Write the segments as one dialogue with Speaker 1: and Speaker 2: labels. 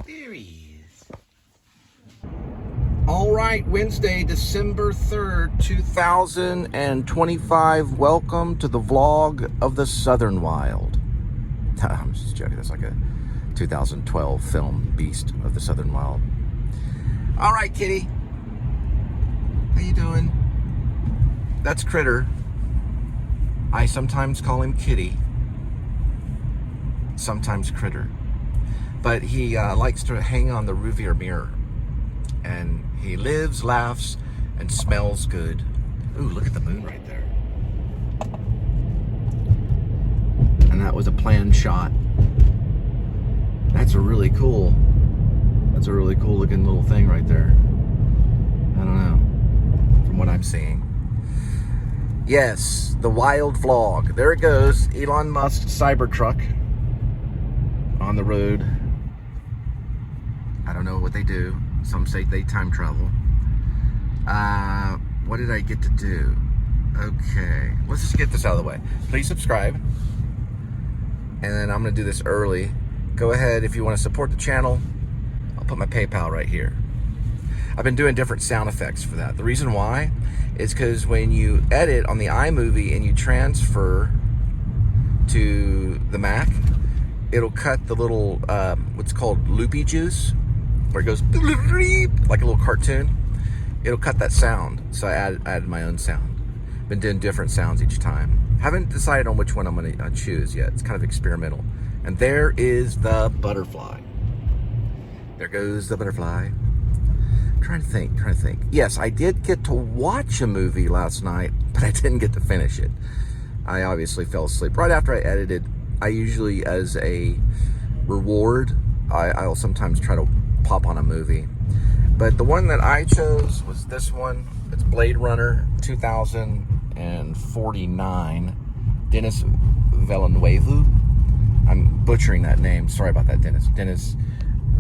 Speaker 1: There he is. All right, Wednesday, December 3rd, 2025. Welcome to the vlog of the Southern Wild. I'm just joking. That's like a 2012 film, Beast of the Southern Wild. All right, kitty. How you doing? That's Critter. I sometimes call him Kitty. Sometimes Critter. But he likes to hang on the rearview mirror. And he lives, laughs, and smells good. Ooh, look at the moon right there. And that was a planned shot. That's a really cool looking little thing right there. I don't know, from what I'm seeing. Yes, the wild vlog. There it goes, Elon Musk's Cybertruck on the road. I don't know what they do. Some say they time travel. What did I get to do? Okay, let's just get this out of the way. Please subscribe. And then I'm gonna do this early. Go ahead, if you wanna support the channel, I'll put my PayPal right here. I've been doing different sound effects for that. The reason why is because when you edit on the iMovie and you transfer to the Mac, it'll cut the little, what's called loopy juice, where it goes like a little cartoon. It'll cut that sound. So I added my own sound. Been doing different sounds each time. Haven't decided on which one I'm gonna choose yet. It's kind of experimental. And there is the butterfly. There goes the butterfly. I'm trying to think. Yes, I did get to watch a movie last night, but I didn't get to finish it. I obviously fell asleep. Right after I edited, I usually, as a reward, I'll sometimes try to pop on a movie. But the one that I chose was this one. It's Blade Runner 2049. Denis Villeneuve. I'm butchering that name. Sorry about that, Denis. Denis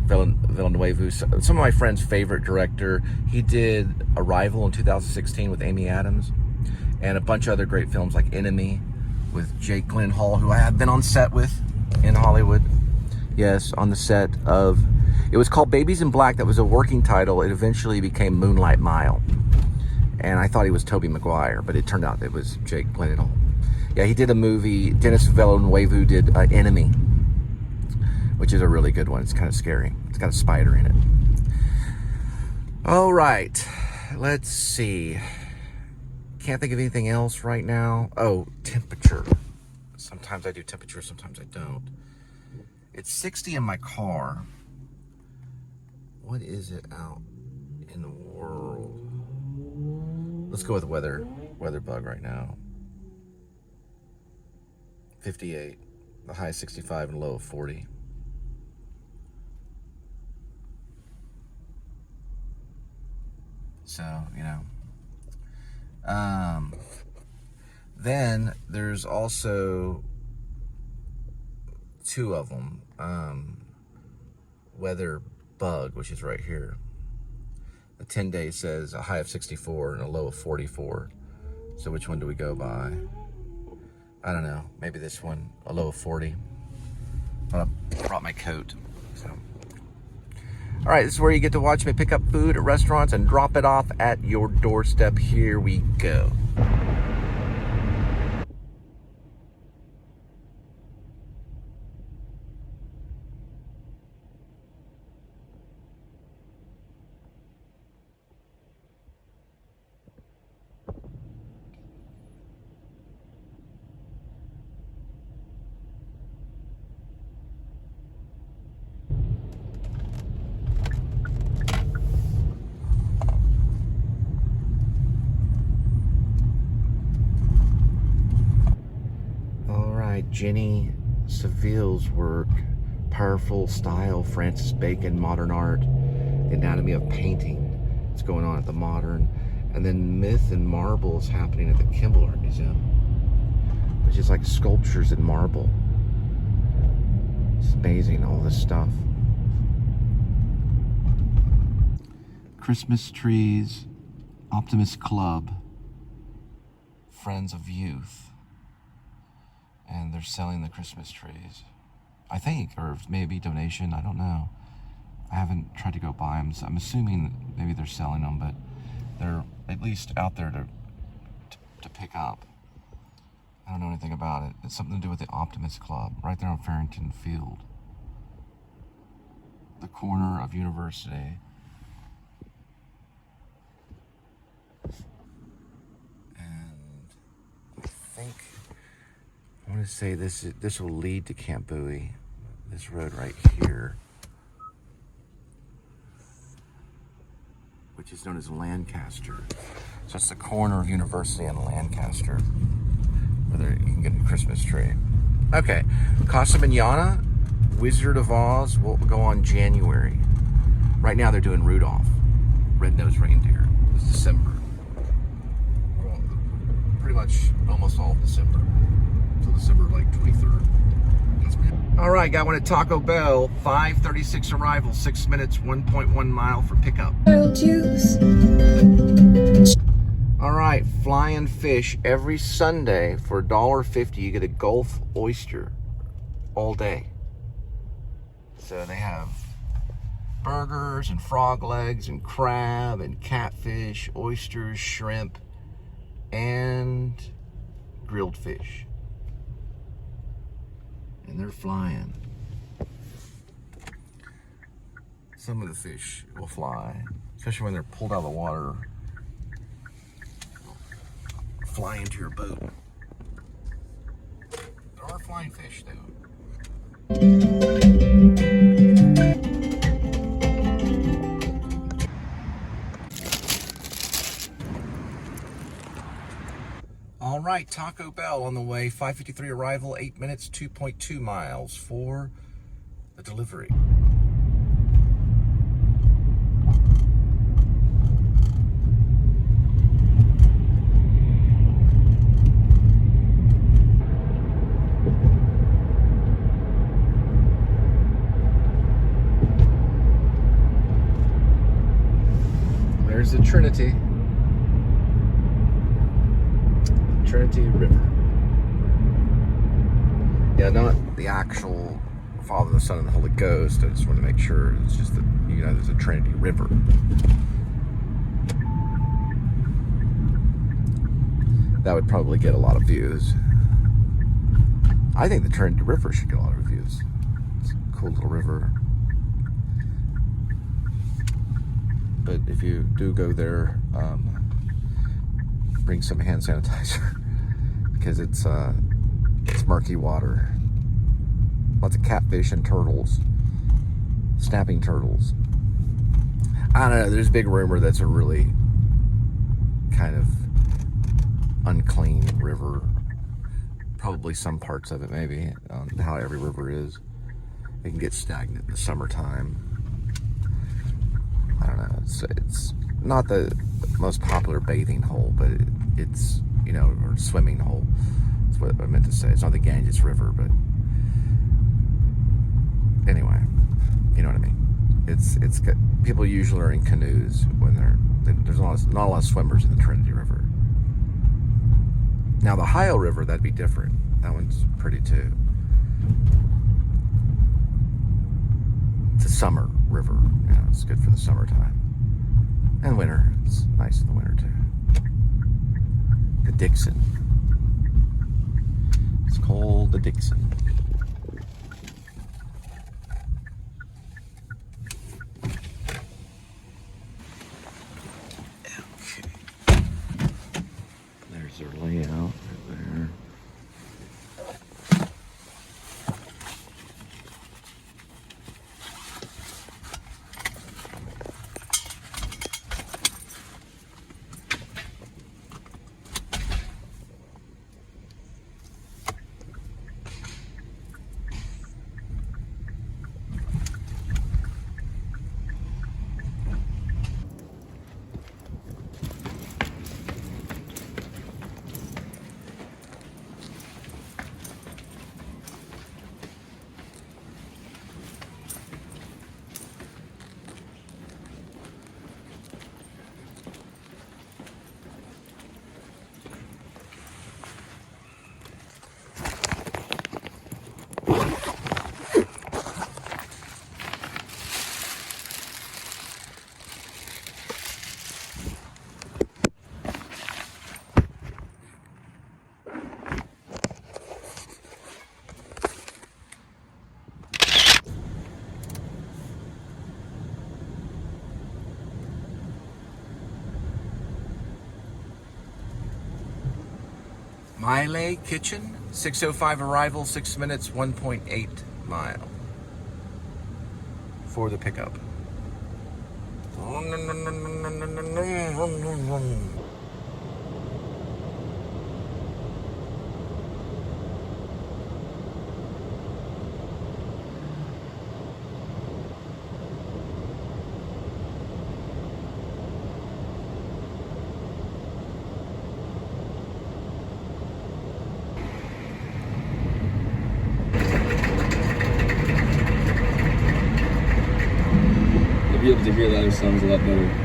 Speaker 1: Villeneuve. Some of my friends' favorite director. He did Arrival in 2016 with Amy Adams. And a bunch of other great films like Enemy with Jake Gyllenhaal, who I have been on set with in Hollywood. Yes, on the set of... It was called Babies in Black. That was a working title. It eventually became Moonlight Mile. And I thought he was Tobey Maguire, but it turned out it was Jake Gyllenhaal. Yeah, he did a movie. Denis Villeneuve did Enemy, which is a really good one. It's kind of scary. It's got a spider in it. All right, let's see. Can't think of anything else right now. Oh, temperature. Sometimes I do temperature, sometimes I don't. It's 60 in my car. What is it out in the world? Let's go with weather bug right now. 58, the high 65 and low of 40. So, you know. Then there's also two of them. Weather bug, which is right here. The 10-day says a high of 64 and a low of 44. So which one do we go by? I don't know. Maybe this one, a low of 40. But I brought my coat. So. All right, this is where you get to watch me pick up food at restaurants and drop it off at your doorstep. Here we go. Jenny Savile's work, Powerful Style, Francis Bacon, Modern Art, The Anatomy of Painting. It's going on at the Modern. And then Myth and Marble is happening at the Kimball Art Museum, which is like sculptures in marble. It's amazing, all this stuff. Christmas trees, Optimist Club, Friends of Youth. And they're selling the Christmas trees, I think, or maybe donation, I don't know. I haven't tried to go buy them, so I'm assuming maybe they're selling them, but they're at least out there to pick up. I don't know anything about it. It's something to do with the Optimist Club, right there on Farrington Field. The corner of University. And I think, I want to say this will lead to Camp Bowie. This road right here, which is known as Lancaster. So it's the corner of University and Lancaster, where you can get a Christmas tree. Okay, Casa Manana, Wizard of Oz will go on January. Right now they're doing Rudolph, Red-Nosed Reindeer. It's December. Well, pretty much almost all of December. Until December like 23rd. All right, got one at Taco Bell, 5:36 arrival, 6 minutes, 1.1 mile for pickup. Juice. All right, Flying Fish, every Sunday for $1.50 you get a Gulf oyster all day. So they have burgers and frog legs and crab and catfish, oysters, shrimp, and grilled fish. And they're flying. Some of the fish will fly, especially when they're pulled out of the water, fly into your boat. There are flying fish though. All right, Taco Bell on the way, 5:53 arrival, 8 minutes, 2.2 miles for the delivery. There's the Trinity River. Yeah, not the actual Father, the Son, and the Holy Ghost. I just want to make sure it's just that, you know, there's a Trinity River. That would probably get a lot of views. I think the Trinity River should get a lot of views. It's a cool little river. But if you do go there, bring some hand sanitizer because it's murky water. Lots of catfish and turtles, snapping turtles. I don't know. There's a big rumor that's a really kind of unclean river. Probably some parts of it, maybe, how every river is. It can get stagnant in the summertime. I don't know. It's not the most popular bathing hole, but it's, you know, or swimming hole. That's what I meant to say. It's not the Ganges River, but anyway, you know what I mean. It's people usually are in canoes when there's not a lot of swimmers in the Trinity River. Now the Ohio River, that'd be different. That one's pretty too. It's a summer river. You know, it's good for the summertime. And winter. It's nice in the winter too. The Dixon. It's called the Dixon. Okay. There's their layout right there. Miley Kitchen, 6:05 arrival, 6 minutes, 1.8 mile for the pickup.
Speaker 2: You'll be able to hear the other songs a lot better.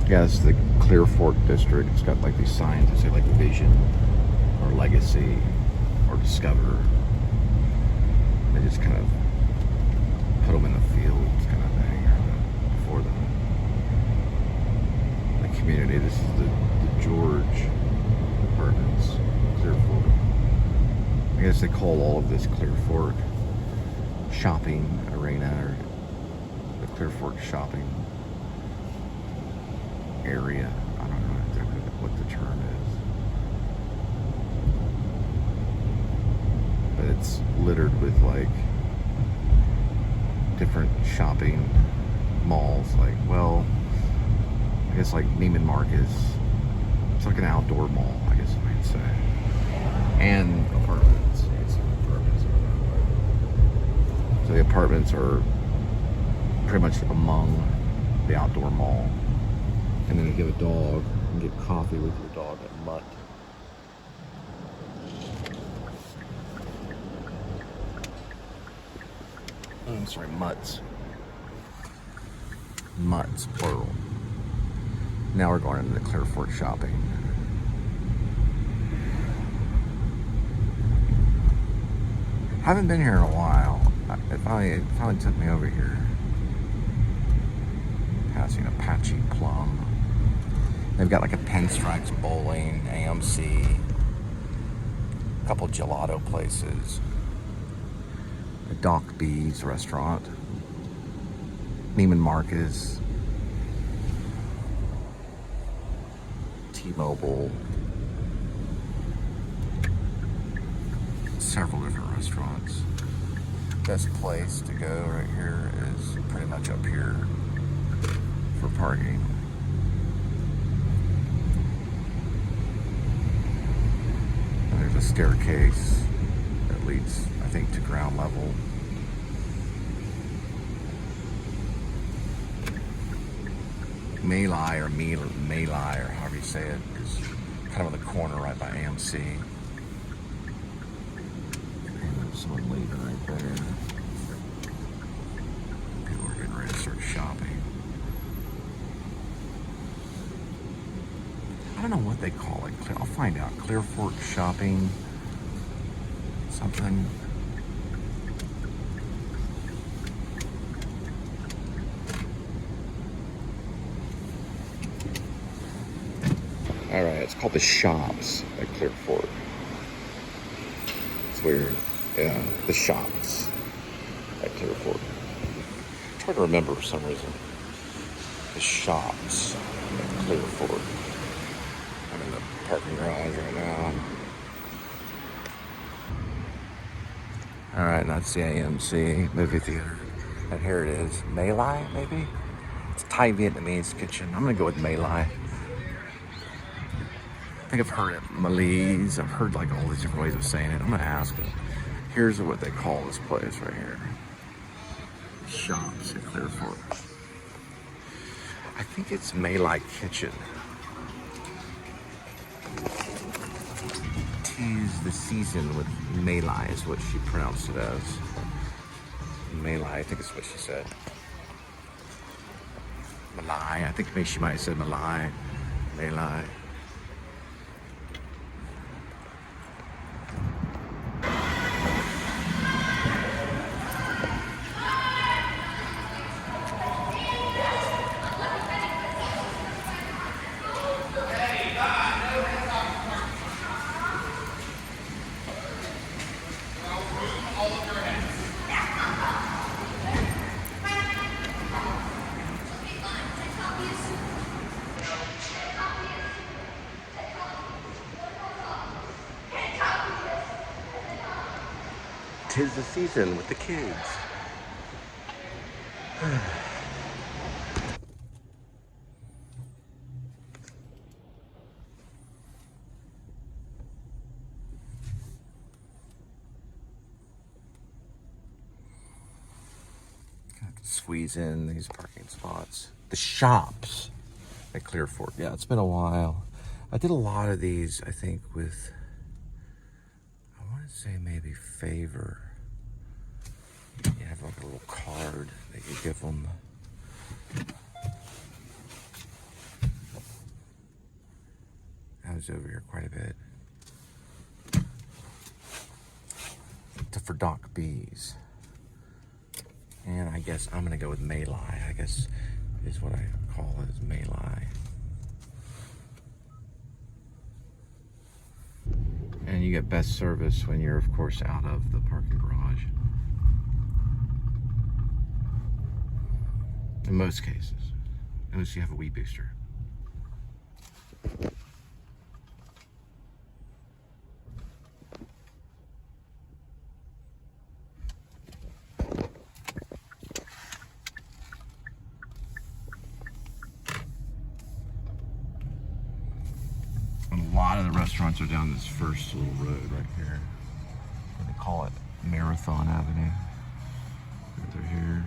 Speaker 1: Yeah, this is the Clearfork district. It's got like these signs that say like vision or legacy or discover. They just kind of put them in the fields kind of thing for them. The community, this is the George Apartments, Clearfork. I guess they call all of this Clearfork shopping arena or the Clearfork shopping area. I don't know exactly what the term is, but it's littered with like different shopping malls. Like, well, I guess like Neiman Marcus. It's like an outdoor mall, I guess I might say, and apartments. So the apartments are pretty much among the outdoor mall. And then you give a dog and get coffee with your dog at Mutt. Oh, I'm sorry, Mutts. Mutts, plural. Now we're going into the Clearfork shopping. Haven't been here in a while. It finally took me over here. Passing Apache Plum. They've got like a Pinstripes Bowling, AMC, a couple gelato places, a Doc B's restaurant, Neiman Marcus, T-Mobile, several different restaurants. Best place to go right here is pretty much up here for parking. And there's a staircase that leads, I think, to ground level. Malai or Malai or however you say it is kind of on the corner right by AMC. And there's someone leaving right there. People are getting ready to start shopping. I don't know what they call it. I'll find out. Clearfork shopping something. All right, it's called the Shops at Clearfork. It's weird. Yeah, the Shops at Clearfork. It's hard to remember for some reason. The Shops at Clearfork. I'm in the parking garage right now. All right, that's the AMC movie theater. And here it is. Malai, maybe? It's Thai Vietnamese kitchen. I'm gonna go with Malai. I think I've heard it Malaise. I've heard like all these different ways of saying it. I'm gonna ask them. Here's what they call this place right here. Shops at Clearfork. I think it's Malai Kitchen. Tis the season with Malai is what she pronounced it as. Malai, I think it's what she said. Malai, I think maybe she might have said Malai. Malai. 'Tis the season with the kids. Squeeze in these parking spots. The shops at Clearfork. Yeah, it's been a while. I did a lot of these, I think, with, I want to say maybe Favor. You have like a little card that you give them. I was over here quite a bit. For Doc B's. And I guess I'm gonna go with Malai, I guess is what I call it, is Malai. And you get best service when you're, of course, out of the parking garage. In most cases, unless you have a Wii booster. A lot of the restaurants are down this first little road right here. They call it Marathon Avenue. They're here.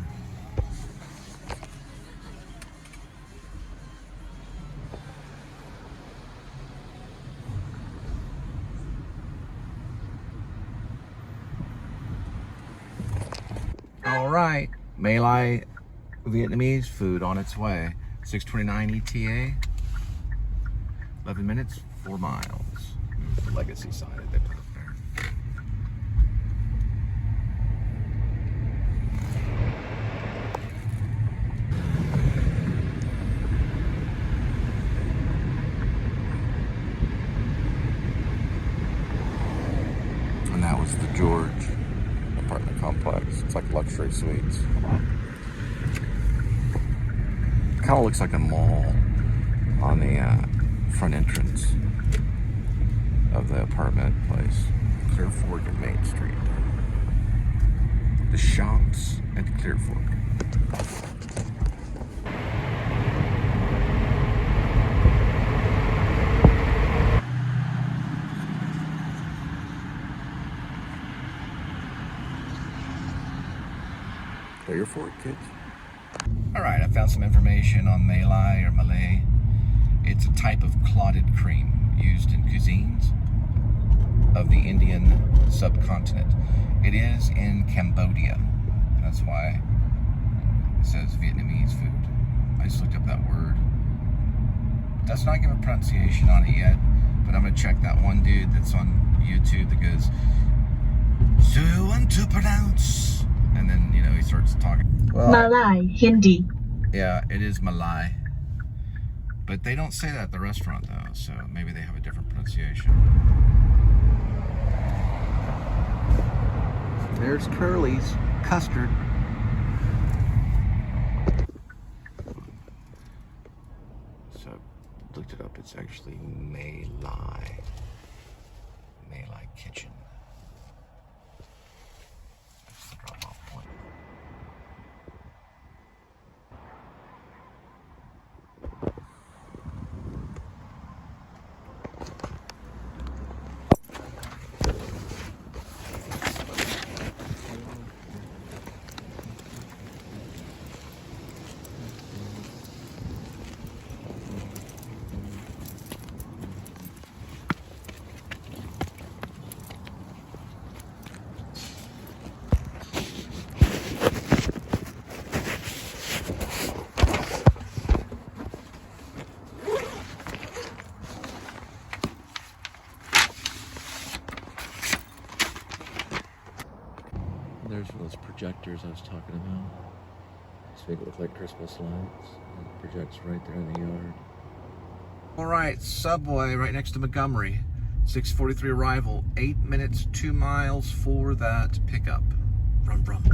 Speaker 1: All right, Malai Vietnamese food on its way. 629 ETA. 11 minutes, 4 miles. The legacy sign that they put up there. And that was the George apartment complex. It's like luxury suites. It kind of looks like a mall on the front entrance of the apartment place. Clearfork and Main Street. The shops at Clearfork. Clearfork, kids. All right, I found some information on Malai or Malay. It's a type of clotted cream used in cuisines of the Indian subcontinent. It is in Cambodia. That's why it says Vietnamese food. I just looked up that word. It does not give a pronunciation on it yet, but I'm gonna check that one dude that's on YouTube that goes, "So you want to pronounce?" And then, you know, he starts talking. Well,
Speaker 3: Malay, Hindi.
Speaker 1: yeah, it is Malay. But they don't say that at the restaurant, though, so maybe they have a different pronunciation. There's Curly's custard. So, looked it up. It's actually Malay. Malay Kitchen. That's the drop-off point. There's one of those projectors I was talking about. Just make it look like Christmas lights. It projects right there in the yard. All right, Subway right next to Montgomery. 6:43 arrival. 8 minutes, 2 miles for that pickup. Vroom, vroom.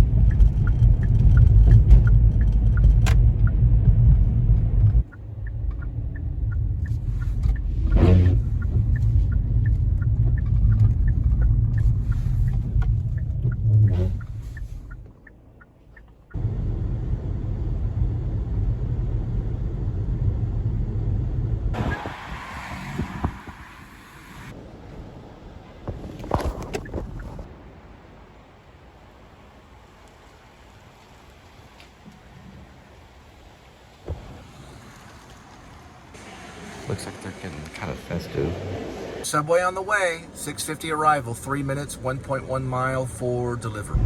Speaker 1: Looks like they're getting kind of festive. Subway on the way, 6:50 arrival, 3 minutes, 1.1 mile for delivery.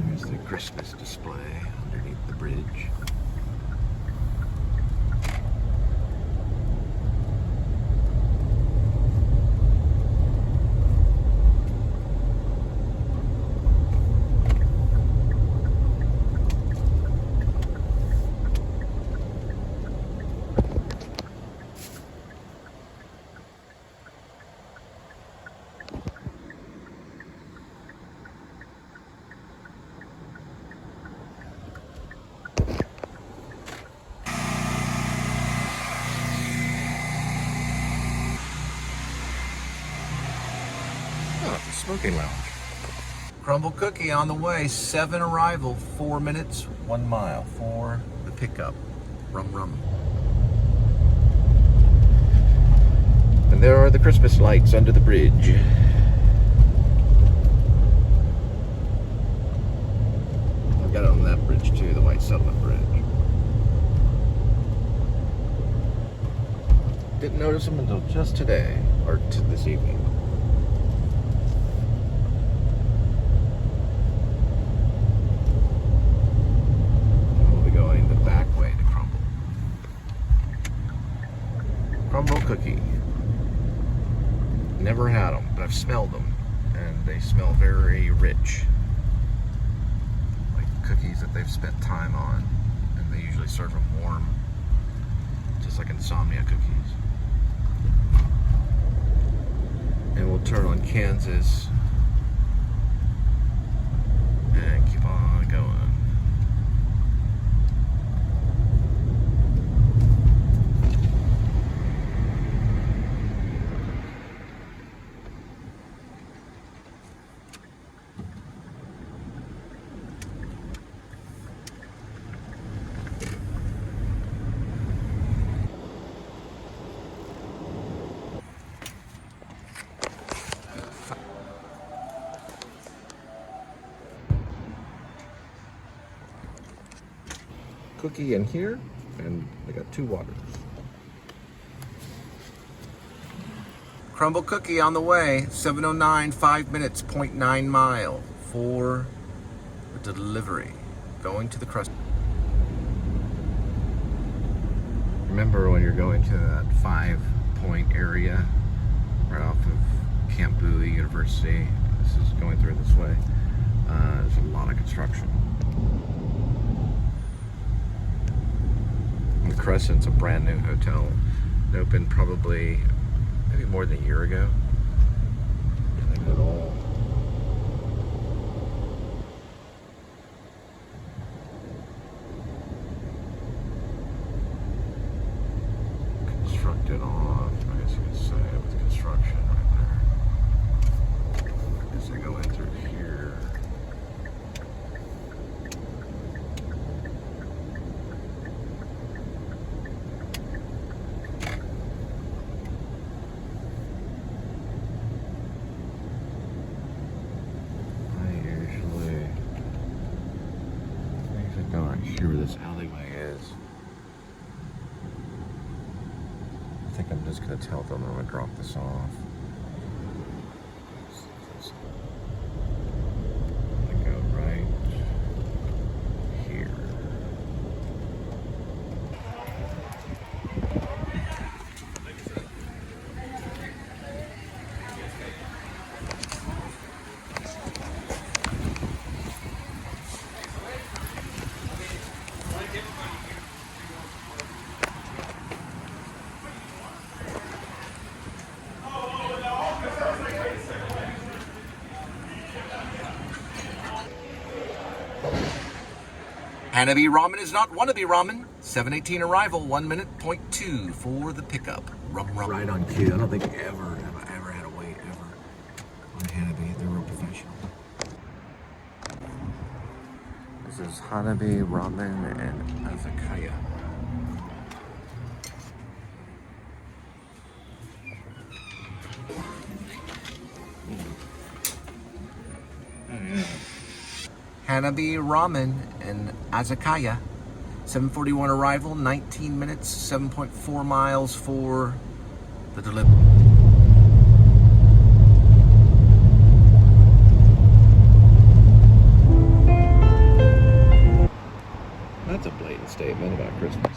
Speaker 1: There's the Christmas display underneath the bridge. Oh, the smoking lounge. Crumble cookie on the way, 7 arrival, 4 minutes, 1 mile for the pickup. Rum rum. And there are the Christmas lights under the bridge. I've got it on that bridge too, the White Settlement Bridge. Didn't notice them until just today, or this evening. Crumble cookie. Never had them, but I've smelled them, and they smell very rich, like cookies that they've spent time on, and they usually serve them warm, just like insomnia cookies. And we'll turn on Kansas and keep on going. Cookie in here, and they got 2 waters. Crumble cookie on the way, 7:09, 5 minutes, 0.9 mile for the delivery. Going to the crust. Remember when you're going to that 5-point area right off of Camp Bowie University, this is going through this way, there's a lot of construction. The Crescent's a brand new hotel. It opened probably maybe more than a year ago. And they got it all constructed off, I guess you could say, with construction right there. I guess I go in through here. Here where this alleyway is. I think I'm just gonna tell them I'm gonna drop this off. I'm gonna go right here. Hanabi Ramen is not wannabe ramen. 7:18 arrival, 1 minute, 0.2 for the pickup. Rum rum. Right on cue. I don't think I've ever had a wait ever on Hanabi. They're real professional. This is Hanabi, Ramen, and Azakaya. Hanabi, Ramen, and Azakaya. 7:41 arrival, 19 minutes, 7.4 miles for the delivery. That's a blatant statement about Christmas.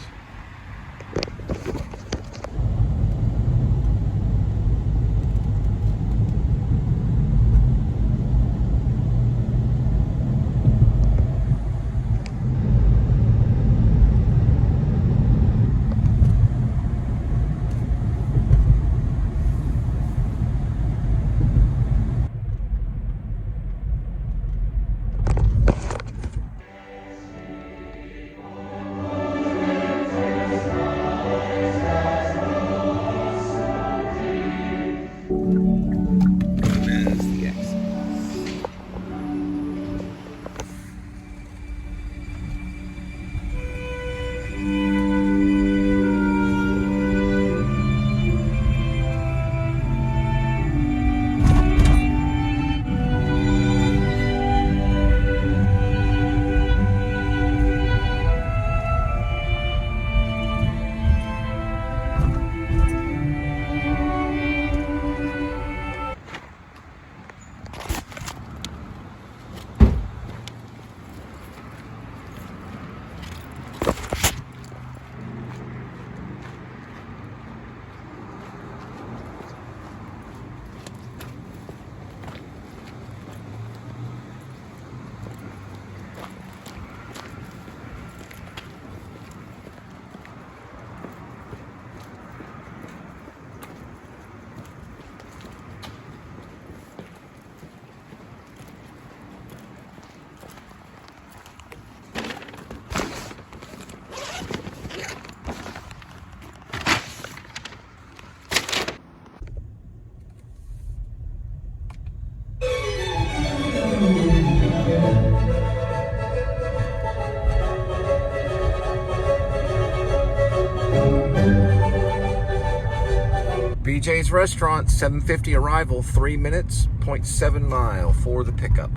Speaker 1: BJ's Restaurant, 7:50 arrival, 3 minutes, 0.7 mile for the pickup.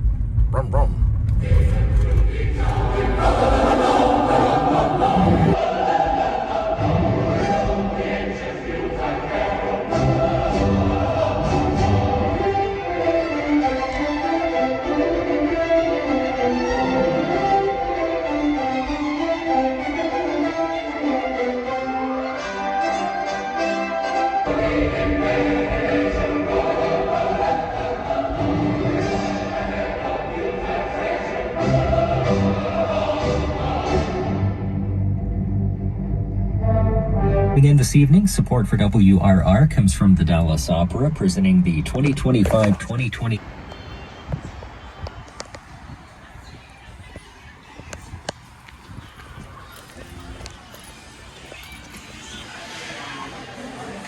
Speaker 1: Rum rum.
Speaker 3: In this evening, support for WRR comes from the Dallas Opera, presenting the 2025-2020.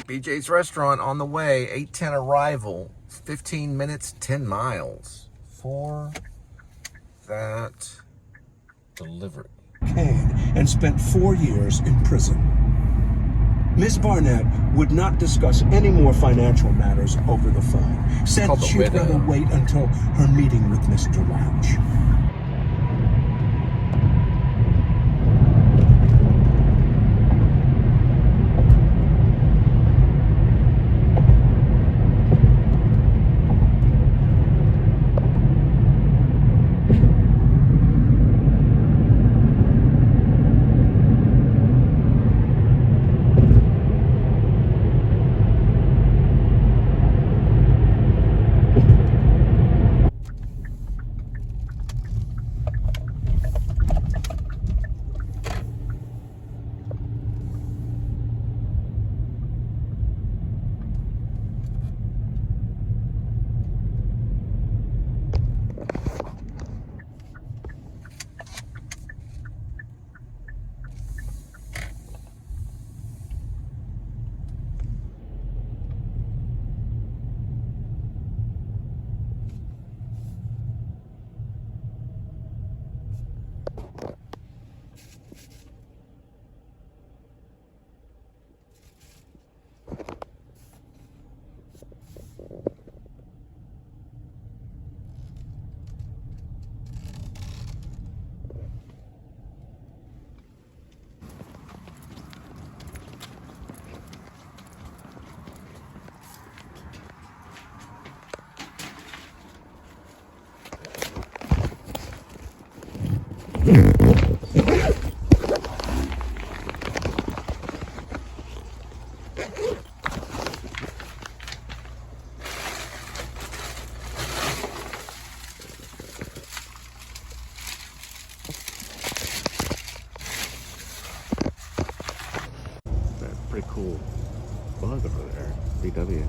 Speaker 1: BJ's Restaurant on the way, 8:10 arrival, 15 minutes, 10 miles for that delivery.
Speaker 4: Cocaine and spent 4 years in prison. Ms. Barnett would not discuss any more financial matters over the phone. Said
Speaker 1: called The
Speaker 4: she'd
Speaker 1: Widow.
Speaker 4: rather wait until her meeting with Mr. Louch.
Speaker 1: Pretty cool bug over there. VW.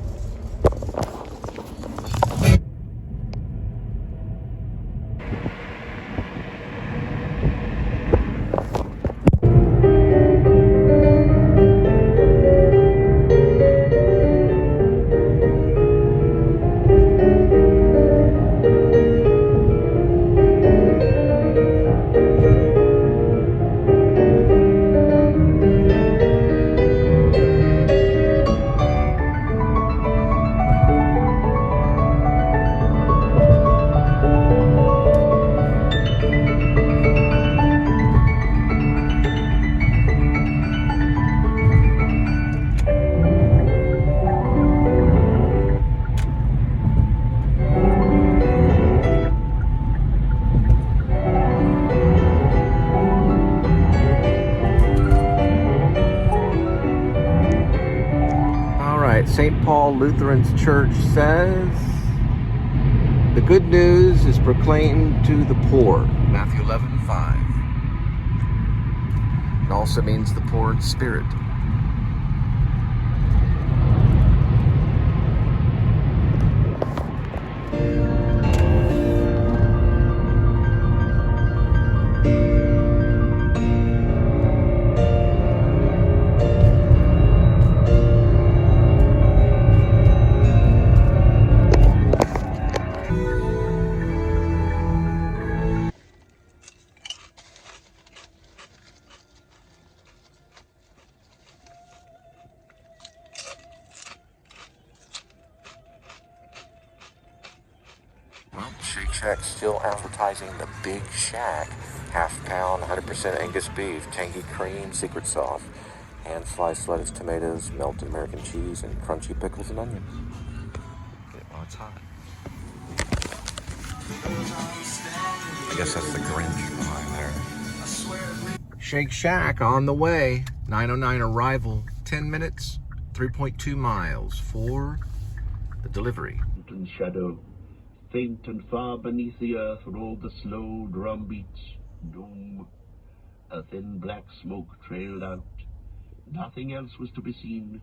Speaker 1: St. Paul Lutheran Church says, the good news is proclaimed to the poor. Matthew 11:5. It also means the poor in spirit. Well, Shake Shack's still advertising the Big Shack. Half pound, 100% Angus beef, tangy cream, secret sauce, hand sliced lettuce, tomatoes, melted American cheese, and crunchy pickles and onions. Get it while it's hot. I guess that's the Grinch behind there. Shake Shack on the way. 9:09 arrival. 10 minutes, 3.2 miles for the delivery.
Speaker 5: And shadow, faint and far beneath the earth, rolled the slow drum beats. Doom. A thin black smoke trailed out. Nothing else was to be seen.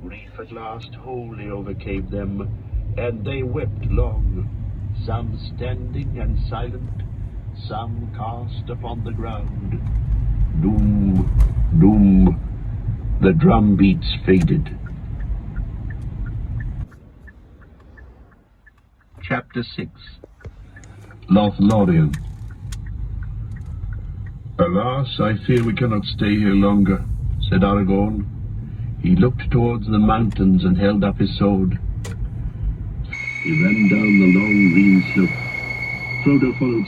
Speaker 5: Grief at last wholly overcame them, and they wept long, some standing and silent, some cast upon the ground. Doom, doom. The drum beats faded. Chapter 6. Lothlorien. Alas, I fear we cannot stay here longer, said Aragorn. He looked towards the mountains and held up his sword. He ran down the long green slope. Frodo followed.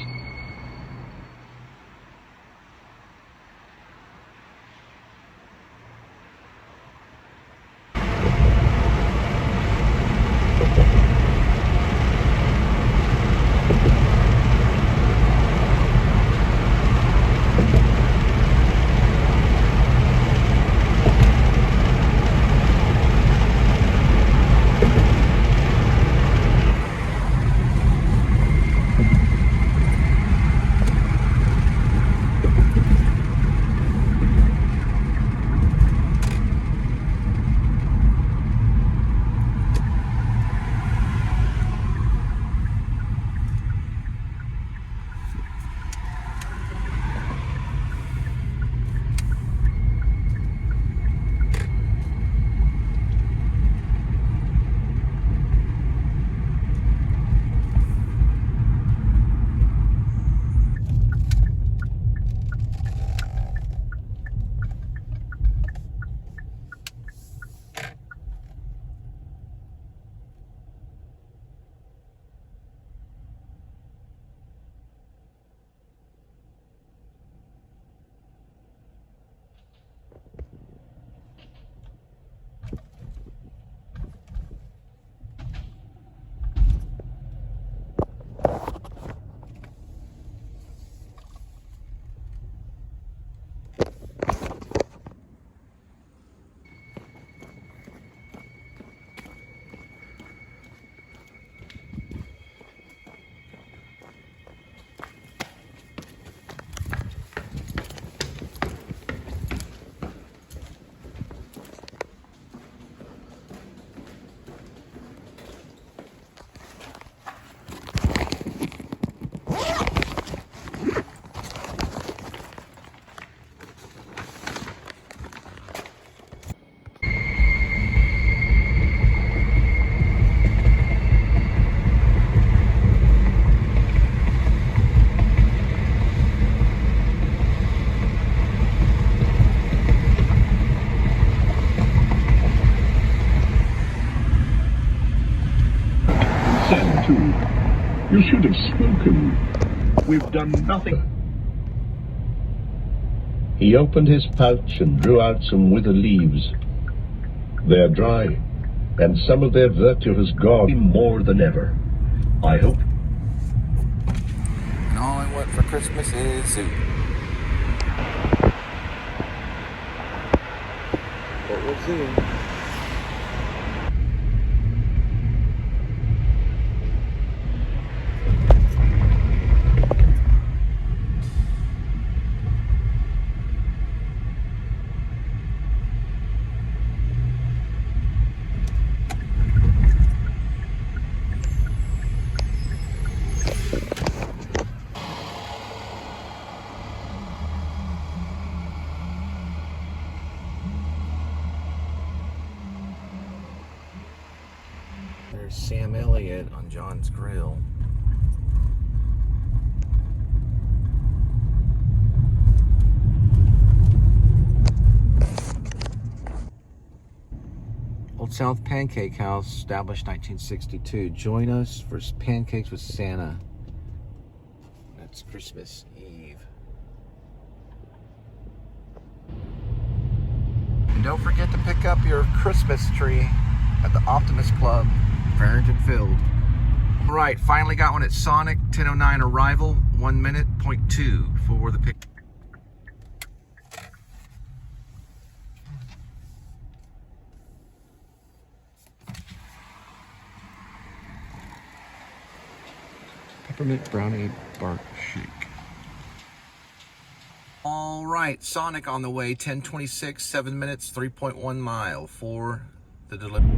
Speaker 5: should have spoken. We've done nothing. He opened his pouch and drew out some withered leaves. They're dry, and some of their virtue has gone more than ever. I hope.
Speaker 1: And all I want for Christmas is soup. But we'll see. There's Sam Elliott on John's Grill. Old South Pancake House, established 1962. Join us for pancakes with Santa. That's Christmas Eve. And don't forget to pick up your Christmas tree at the Optimist Club, Farrington Field. All right, finally got one at Sonic, 10:09 arrival, 1 minute, 0.2 for the pick. Peppermint brownie bark shake. All right, Sonic on the way, 10:26, 7 minutes, 3.1 mile for the delivery.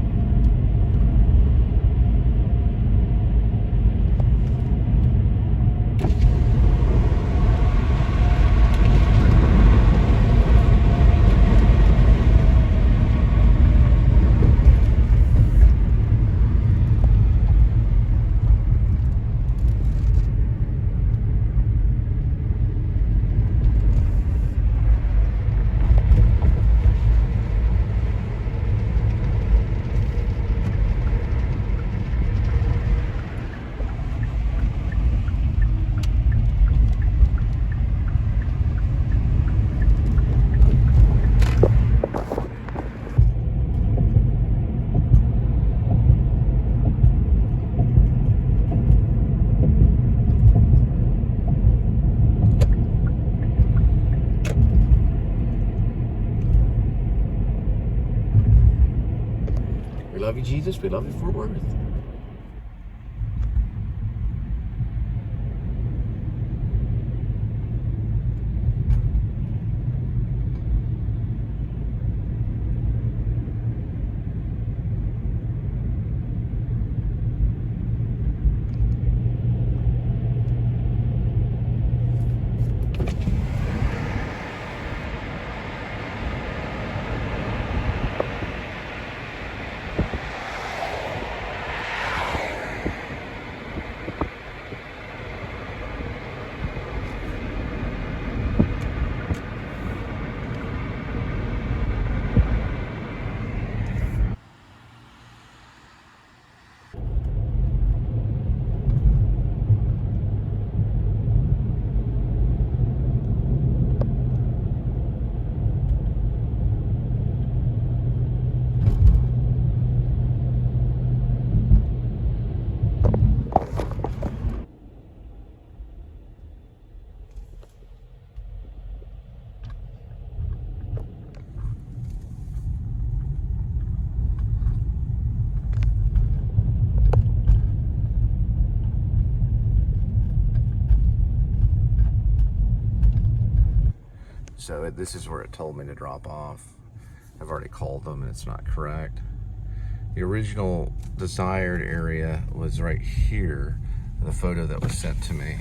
Speaker 1: We love you, Jesus. We love you, Fort Worth. So this is where it told me to drop off. I've already called them and it's not correct. The original desired area was right here. The photo that was sent to me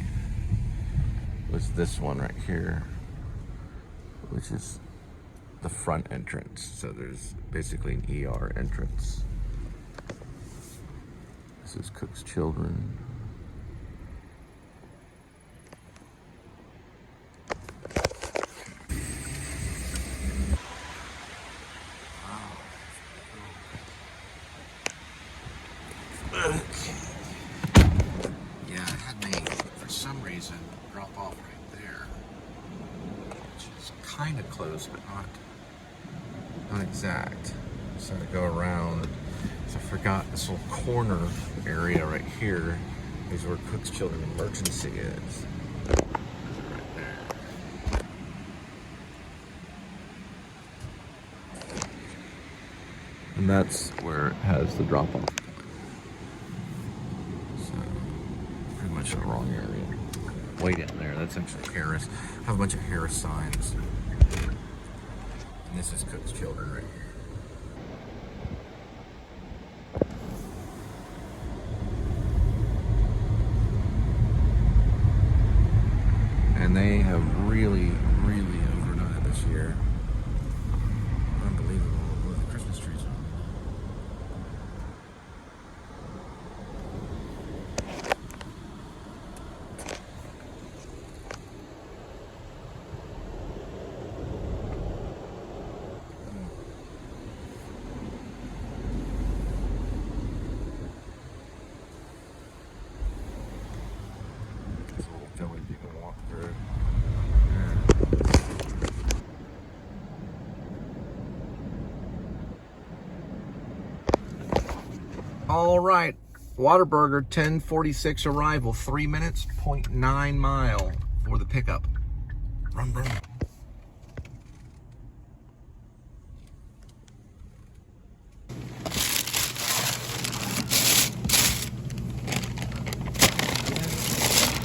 Speaker 1: was this one right here, which is the front entrance. So there's basically an ER entrance. This is Cook's Children. Yeah, I a drop off right there, which is kind of close, but not exact. So to go around. So I forgot this little corner area right here is where Cook's Children Emergency is. Right there. And that's where it has the drop off. So pretty much in the wrong area. Way down there. That's actually Harris. I have a bunch of Harris signs. And this is Cook's Children right here. And they have really, really overdone it this year. Unbelievable with the Christmas trees on. There's a little village you can walk through. All right, Whataburger 10:46 arrival, 3 minutes, 0.9 mile for the pickup. Run, run.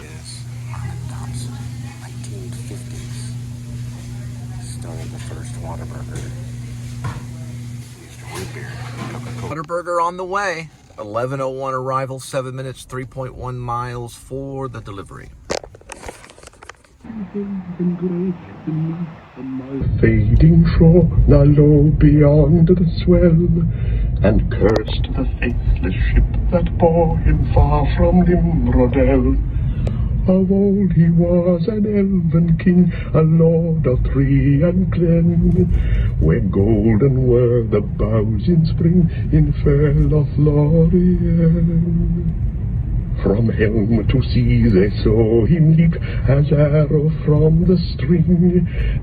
Speaker 1: Yes, tops 1950s. Started the first Whataburger. Used root beer, Coca-Cola. Whataburger on the way. 11:01 arrival, 7 minutes, 3.1 miles for the delivery.
Speaker 6: Fading shore, now low beyond the swell, and cursed the faithless ship that bore him far from Nimrodel. Of old he was an elven king, a lord of tree and glen, where golden were the boughs in spring in fell of Lorien. From helm to sea they saw him leap as arrow from the string.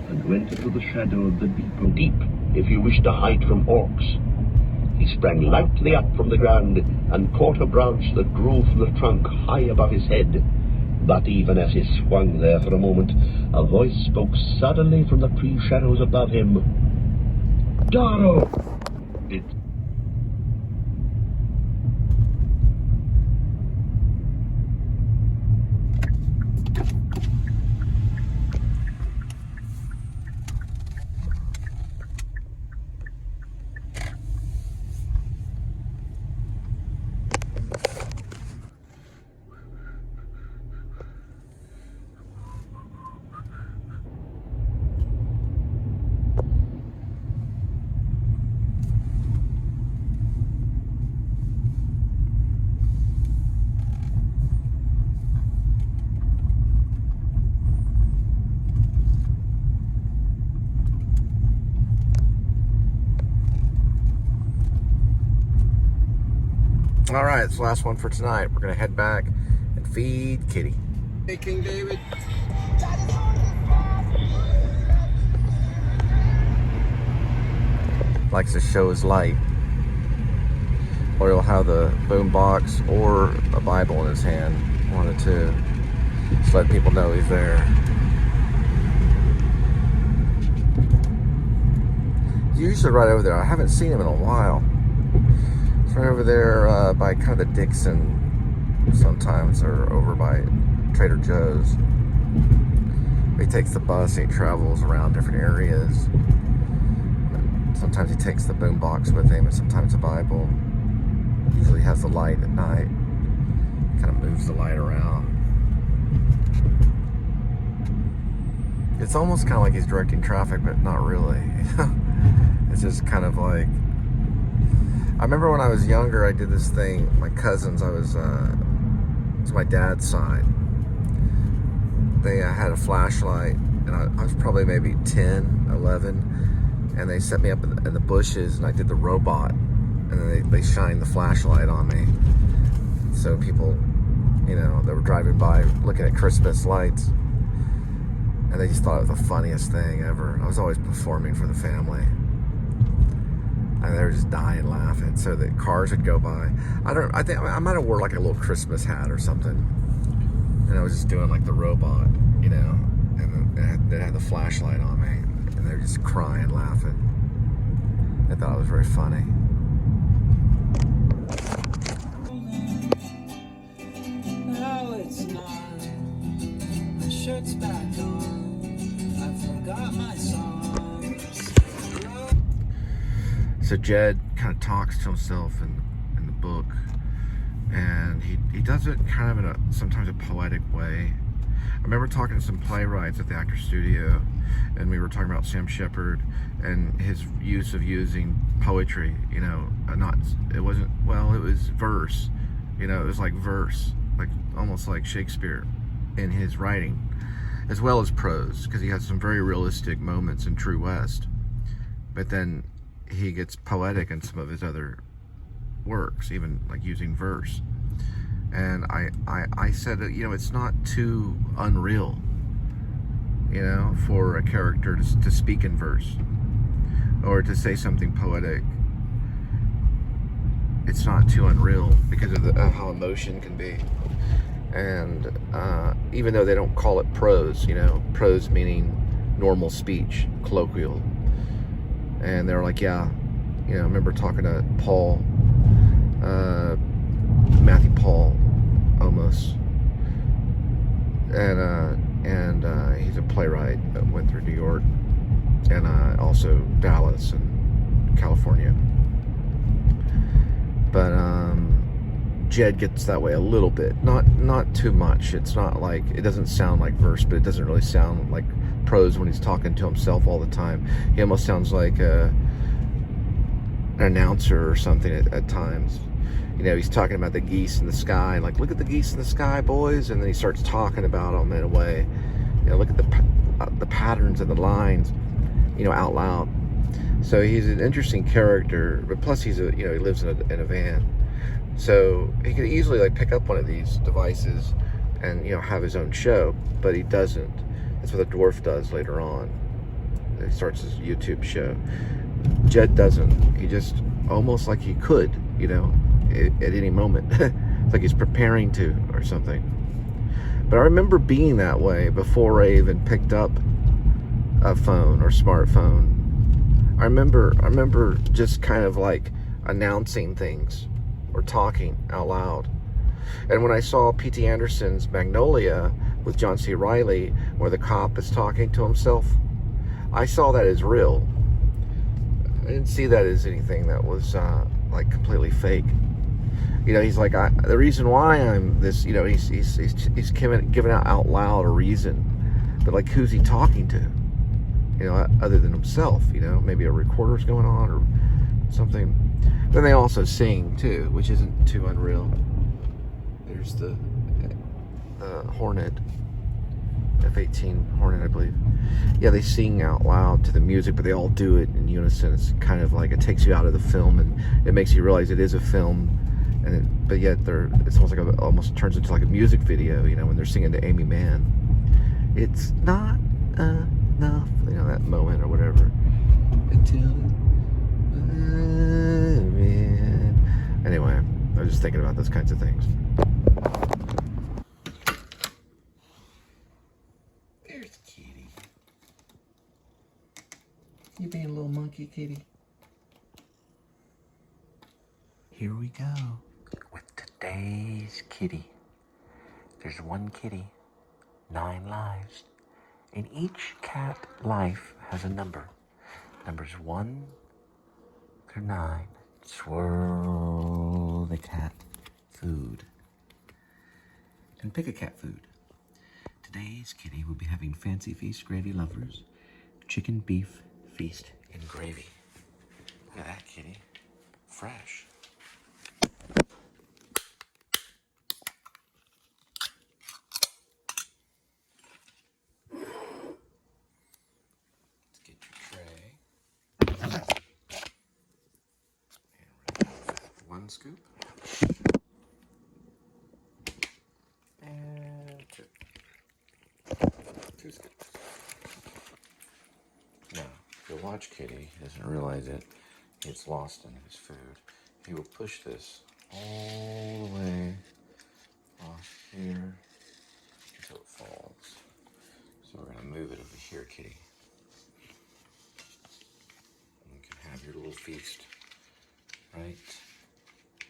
Speaker 5: And went into the shadow of the deep. Deep, if you wish to hide from orcs. He sprang lightly up from the ground and caught a branch that grew from the trunk high above his head. But even as he swung there for a moment, a voice spoke suddenly from the tree shadows above him. Daro! It
Speaker 1: All right, it's the last one for tonight. We're gonna head back and feed Kitty. Hey, King David. Likes to show his light. Or he'll have the boom box or a Bible in his hand. One of the two. Just let people know he's there. He's usually right over there. I haven't seen him in a while. Right over there by kind of the Dixon sometimes, or over by Trader Joe's. He takes the bus and he travels around different areas. And sometimes he takes the boombox with him and sometimes a Bible. Usually has the light at night. Kind of moves the light around. It's almost kind of like he's directing traffic, but not really. kind of like, I remember when I was younger, I did this thing, my cousins, it's my dad's side. They had a flashlight, and I was probably maybe 10, 11, and they set me up in the bushes, and I did the robot, and then they shined the flashlight on me. So people, you know, that were driving by looking at Christmas lights, and they just thought it was the funniest thing ever. I was always performing for the family, and they were just dying laughing. So the cars would go by. I think I might have wore like a little Christmas hat or something, and I was just doing like the robot, you know, and they had the flashlight on me, and they're just crying, laughing. I thought it was very funny.
Speaker 7: No, it's not. My shirt's back on. I forgot my songs.
Speaker 1: So Jed kind of talks to himself in the book, and he does it kind of in sometimes a poetic way. I remember talking to some playwrights at the Actors Studio, and we were talking about Sam Shepard and his use of using poetry. You know, it was verse. You know, it was like verse, like almost like Shakespeare in his writing, as well as prose, because he has some very realistic moments in True West. But then he gets poetic in some of his other works, even like using verse. And I said, you know, it's not too unreal, you know, for a character to speak in verse or to say something poetic. It's not too unreal because of how emotion can be. And even though they don't call it prose, you know, prose meaning normal speech, colloquial. And they were like, yeah, you know, I remember talking to Paul, Matthew Paul, almost, and he's a playwright that went through New York, and also Dallas and California. But Jed gets that way a little bit, not too much. It's not like, it doesn't sound like verse, but it doesn't really sound like prose when he's talking to himself all the time. He almost sounds like an announcer or something at times. You know, he's talking about the geese in the sky, like, look at the geese in the sky, boys, and then he starts talking about them in a way, you know, look at the patterns and the lines, you know, out loud. So he's an interesting character, but plus he lives in a van, so he could easily like pick up one of these devices and, you know, have his own show, but he doesn't. That's what the dwarf does later on. He starts his YouTube show. Jed doesn't. He just, almost like he could, you know, at any moment. It's like he's preparing to or something. But I remember being that way before I even picked up a phone or smartphone. I remember just kind of like announcing things or talking out loud. And when I saw P.T. Anderson's Magnolia with John C. Reilly, where the cop is talking to himself, I saw that as real. I didn't see that as anything that was like completely fake. You know, he's like, the reason why I'm this, you know, he's giving out loud a reason, but like, who's he talking to? You know, other than himself, you know, maybe a recorder's going on or something. Then they also sing too, which isn't too unreal. There's the Hornet, F-18 Hornet, I believe. Yeah, they sing out loud to the music, but they all do it in unison. It's kind of like, it takes you out of the film and it makes you realize it is a film. But yet it's almost like almost turns into like a music video, you know, when they're singing to Amy Mann. It's not enough, you know, that moment or whatever. Anyway, I was just thinking about those kinds of things. There's Kitty. You being a little monkey, Kitty. Here we go with today's kitty. There's one kitty, 9 lives, and each cat life has a number. Numbers 1 through 9. Swirl the cat food and pick a cat food. Today's kitty will be having Fancy Feast Gravy Lovers, chicken beef feast and gravy. kitty. Fresh. Let's get your tray. And one scoop. And two scoops. Now, if you watch Kitty, he doesn't realize it. It's lost in his food. He will push this all the way off here until it falls. So we're gonna move it over here, Kitty. And you can have your little feast right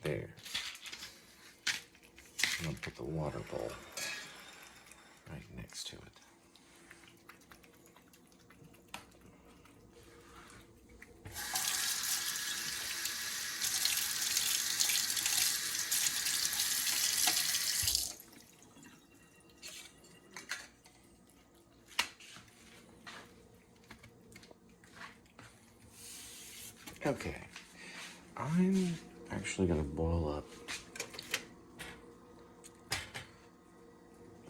Speaker 1: there. I'm gonna put the water bowl right next to it. Okay, I'm actually gonna boil up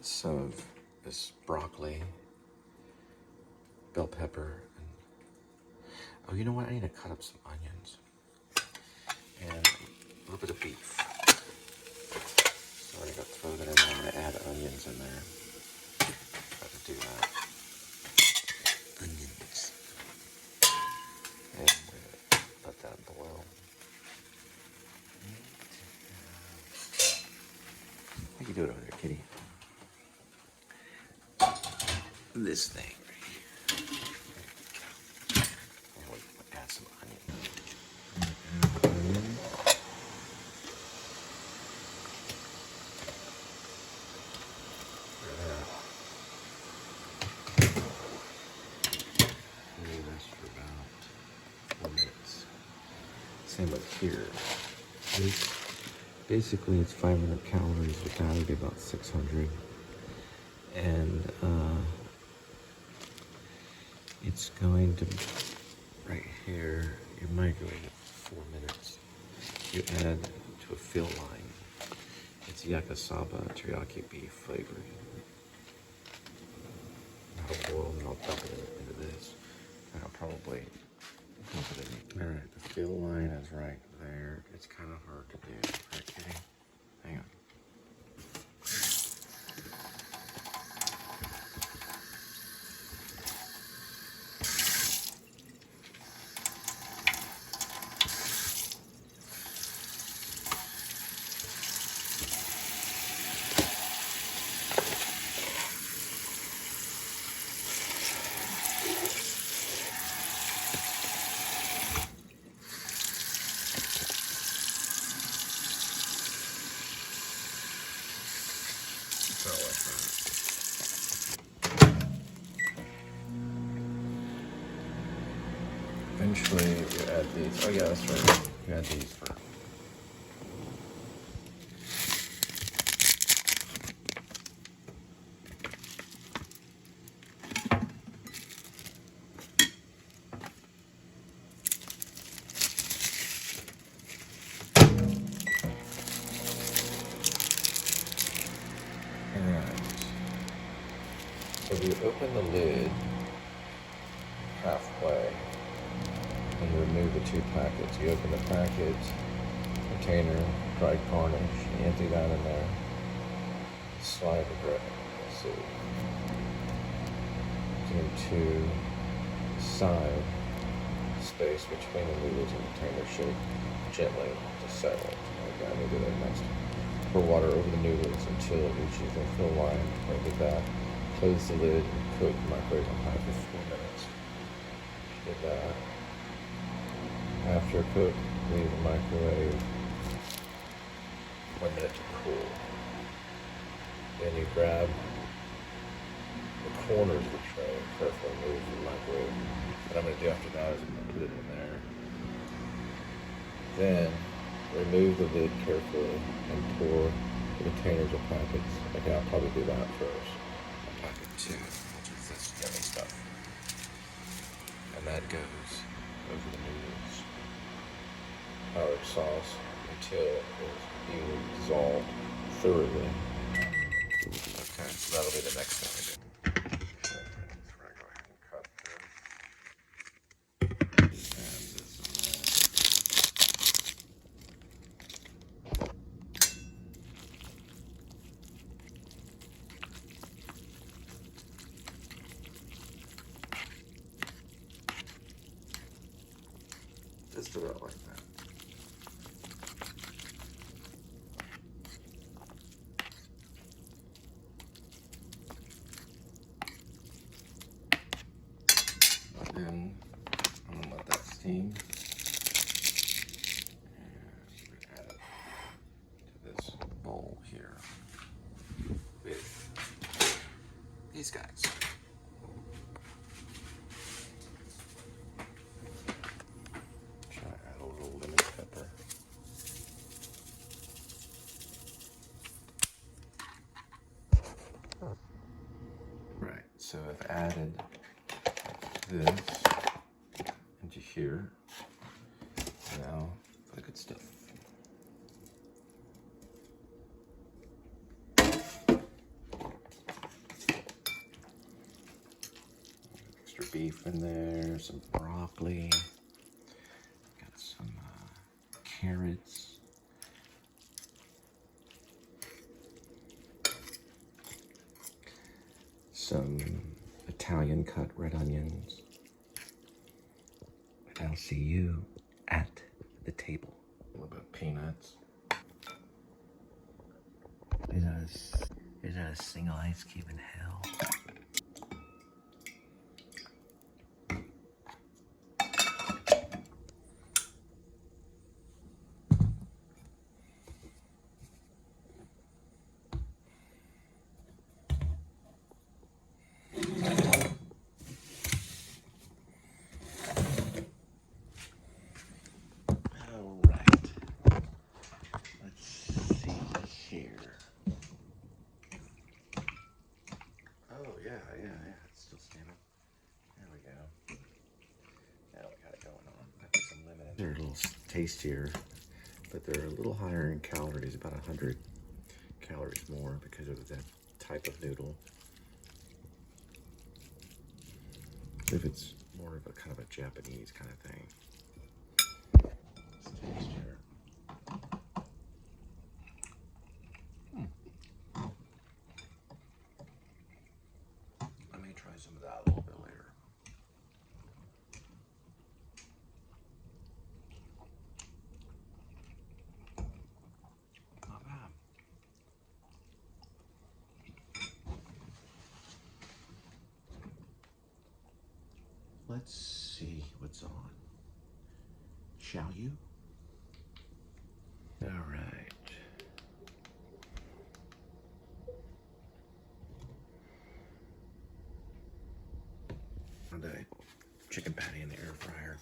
Speaker 1: some of this broccoli, bell pepper, and oh, you know what? I need to cut up some onions and a little bit of beef. So I'm gonna throw that in there. I'm gonna add onions in there. Try to do that. Onions. And let that boil. How you do it over there, kitty? This thing right here. And we'll add some onion. Same up here. Basically, it's 500 calories. The that would be about 600. And it's going to, right here, you microwave it for 4 minutes. You add to a fill line. It's yakasaba teriyaki beef flavoring. I'll boil and I'll dump it into this. And I'll probably dump it in. All right, the fill line is right there. It's kind of hard to do. Right, kitty? Hang on. Eventually, you add these. Oh yeah, that's right. You add these first. Alright. So we open the lid halfway and remove the 2 packets. You open the packet, container, dried garnish, you empty that in there, slide the bread, let's see, into side space between the noodles and the container, shake gently to settle. Okay, I'm gonna do that next. Pour water over the noodles until it reaches the fill line. Like that. Close the lid and cook microwave on high for 4 minutes. Did that. After cook, leave the microwave 1 minute to cool. Then you grab the corners of the tray and carefully move the microwave. What I'm going to do after that is I'm going to put it in there. Then remove the lid carefully and pour the containers or packets. Okay, I'll probably do that first. Packet 2, which is this yummy stuff. And that goes over the noodles. sauce until it's evenly dissolved thoroughly. Okay, so that'll be the next thing I do. Go ahead and cut this. Add this in there. Just about like that. And I'm gonna let that steam. And add it to this bowl here with these guys. Try to add a little lemon pepper. Right, so I've added this into here. Now for the good stuff. Extra beef in there, some broccoli, got some carrots, some Italian cut red onions. And I'll see you at the table. A little bit of peanuts. There's not a single ice cube in hell. Yeah, it's still steaming. There we go. Now we got it going on. Put some lemon in. They're a little tastier, but they're a little higher in calories, about 100 calories more because of that type of noodle. If it's more of a kind of a Japanese kind of thing. It's tastier. Try some of that a little bit later. Not bad. Let's see what's on. Shall you? All right. A chicken patty in the air fryer.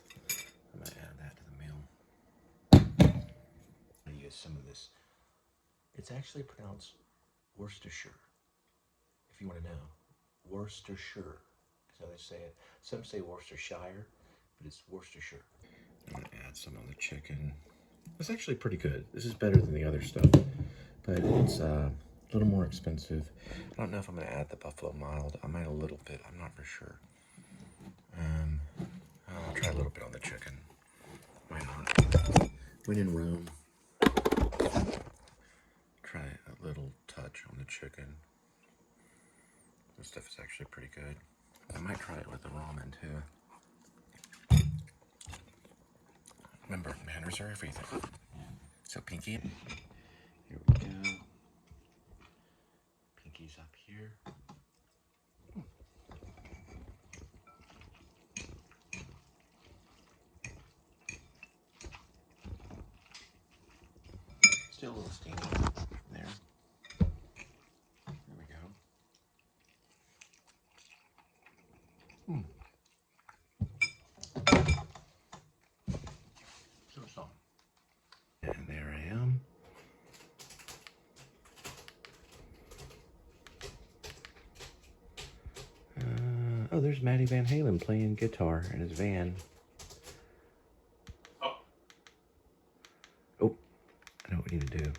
Speaker 1: I'm gonna add that to the meal. I'm gonna use some of this. It's actually pronounced Worcestershire. If you want to know, Worcestershire is how they say it. Some say Worcestershire, but it's Worcestershire. I'm gonna add some on the chicken. It's actually pretty good. This is better than the other stuff, but it's a little more expensive. I don't know if I'm gonna add the buffalo mild. I might a little bit. I'm not for sure. I'll try a little bit on the chicken. Why not? When in Rome, try a little touch on the chicken. This stuff is actually pretty good. I might try it with the ramen too. Remember, manners are everything. So pinky, here we go. Pinky's up here. Still a little steamy there. There we go. So soft. And there I am. Oh, there's Matty Van Halen playing guitar in his van. we need to do.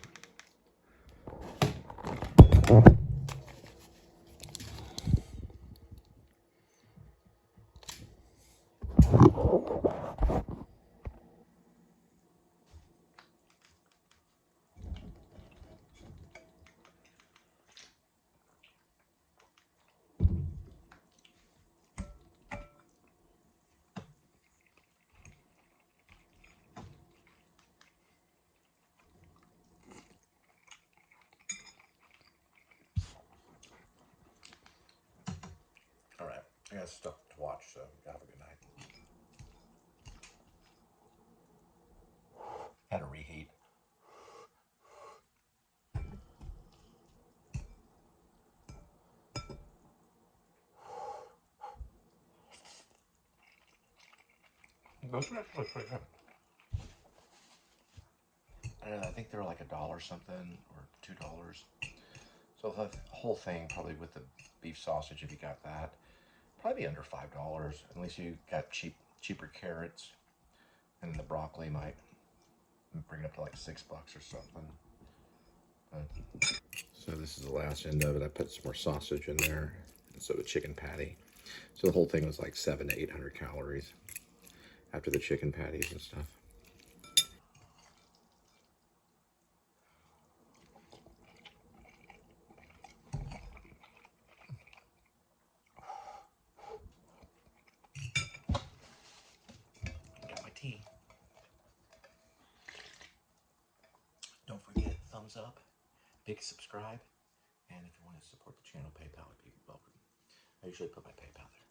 Speaker 1: All right, I got stuff to watch, so have a good night. Had to reheat. Those are actually pretty good. I think they're like $1 something or $2. So the whole thing, probably with the beef sausage, if you got that, probably be under $5, unless you got cheaper carrots, and the broccoli might bring it up to like $6 or something. But, so this is the last end of it. I put some more sausage in there instead of a chicken patty. So the whole thing was like 700 to 800 calories after the chicken patties and stuff. Got my tea. Don't forget, thumbs up, big subscribe, and if you want to support the channel, PayPal would be welcome. I usually put my PayPal there.